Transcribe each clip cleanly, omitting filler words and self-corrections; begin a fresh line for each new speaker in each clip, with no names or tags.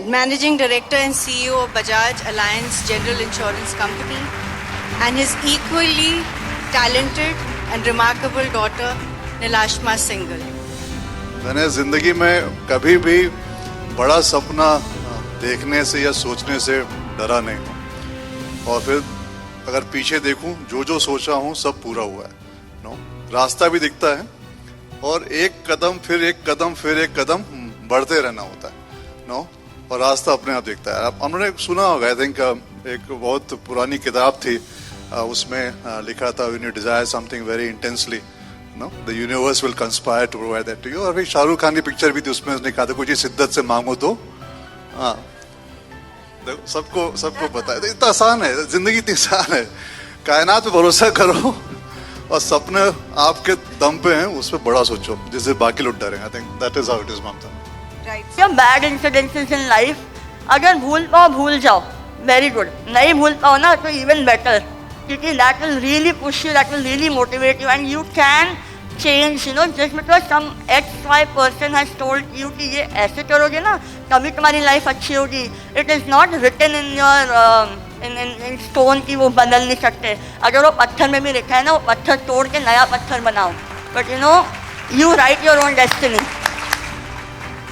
Managing Director and CEO of Bajaj Alliance General Insurance Company, and his equally talented and remarkable daughter Nilashma Singhal.
मैंने ज़िंदगी में कभी भी बड़ा सपना देखने से या सोचने से डरा नहीं हूँ, और फिर अगर पीछे देखूँ जो जो सोचा हूँ सब पूरा हुआ है। नो, रास्ता भी दिखता है और एक कदम फिर एक कदम फिर एक कदम बढ़ते रहना होता है। नो, और रास्ता अपने आप दिखता है। आप उन्होंने सुना होगा, आई थिंक एक बहुत पुरानी किताब थी, उसमें लिखा था, when you desire something very intensely, no, the universe will conspire to provide that to you. और फिर शाहरुख खान की पिक्चर भी थी, उसमें उसने कहा था कुछ शिद्दत से मांगो तो। हाँ, सबको पता है, इतना आसान है, जिंदगी इतनी आसान है। कायनात पे भरोसा करो और सपने आपके दम पे हैं, उस पर बड़ा सोचो, जिससे बाकी लोग डरे। I think that is how it is, Mamta.
Right. या बैड इंसिडेंसेस इन लाइफ अगर भूल पाओ भूल जाओ, वेरी गुड। नहीं भूल पाओ ना तो इवन बेटर, क्योंकि that will really push you, that will really motivate you, and you can change. You know, just because some XY person has told you कि ये ऐसे करोगे ना तभी तुम्हारी लाइफ अच्छी होगी, it is not written in your in stone की वो बदल नहीं सकते। अगर वो पत्थर में भी लिखा है ना, वो पत्थर तोड़ के नया पत्थर बनाओ, but you know you write your own destiny.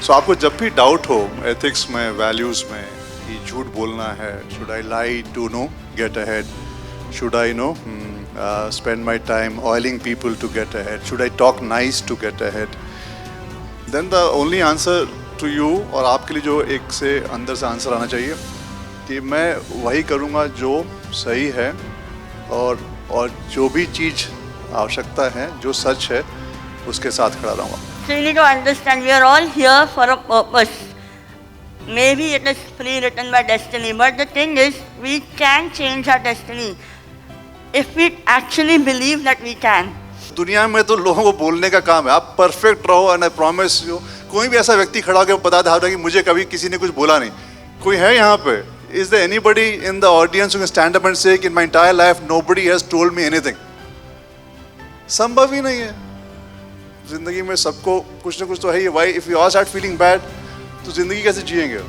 So आपको जब भी डाउट हो एथिक्स में, वैल्यूज में, कि झूठ बोलना है, should I lie to no get ahead, should I no spend my time oiling people to get ahead, should I talk nice to get ahead, then the only answer to you, और आपके लिए जो एक से अंदर से answer आना चाहिए कि मैं वही करूँगा जो सही है, और जो भी चीज़ आवश्यकता है, जो सच है, उसके साथ खड़ा रहूँगा।
So you need to understand we are all here for a purpose. Maybe it is pre-written by destiny, but the thing is we can change our destiny if we actually believe that we can.
दुनिया में तो लोगों को बोलने का काम है, आप परफेक्ट रहो, एंड आई प्रॉमिस यू, कोई भी ऐसा व्यक्ति खड़ा होकर बता दे कि मुझे कभी किसी ने कुछ बोला नहीं, कोई है यहाँ पे? Is there anybody in the audience who can stand up and say in my entire life nobody has told me anything? संभव ही नहीं है। जिंदगी में सबको कुछ ना कुछ तो है ही। Why if you all start feeling bad, तो जिंदगी कैसे जिएंगे?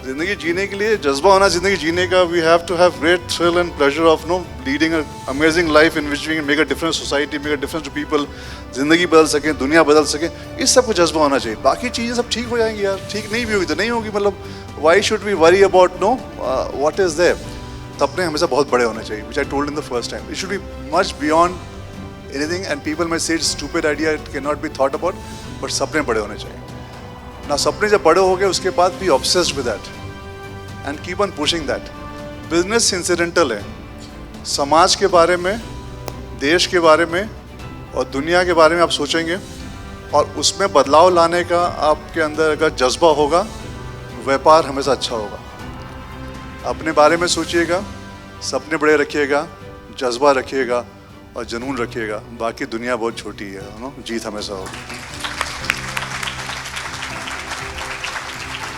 जिंदगी जीने के लिए जज्बा होना, जिंदगी जीने का। We have to have great thrill and pleasure of no leading a amazing life in which we can make a difference society, make a difference to people, जिंदगी बदल सके, दुनिया बदल सके, इस सब को जज्बा होना चाहिए। बाकी चीज़ें सब ठीक हो जाएंगी यार, ठीक नहीं भी होगी तो नहीं होगी। मतलब why should we worry about know what is there? सपने हमेशा बहुत बड़े होने चाहिए, which I told in the first time. It should be much beyond anything, and people may say it's stupid idea, it cannot be thought about, but सपने बड़े होने चाहिए ना। सपने जब बड़े हो गए उसके बाद भी obsessed with that and keep on pushing that. Business incidental है, समाज के बारे में, देश के बारे में और दुनिया के बारे में आप सोचेंगे और उसमें बदलाव लाने का आपके अंदर अगर जज्बा होगा, व्यापार हमेशा अच्छा होगा। अपने बारे में सोचिएगा, सपने बड़े रखिएगा, जज्बा रखिएगा और जुनून रखिएगा, बाकी दुनिया बहुत छोटी है, जीत हमेशा होगी।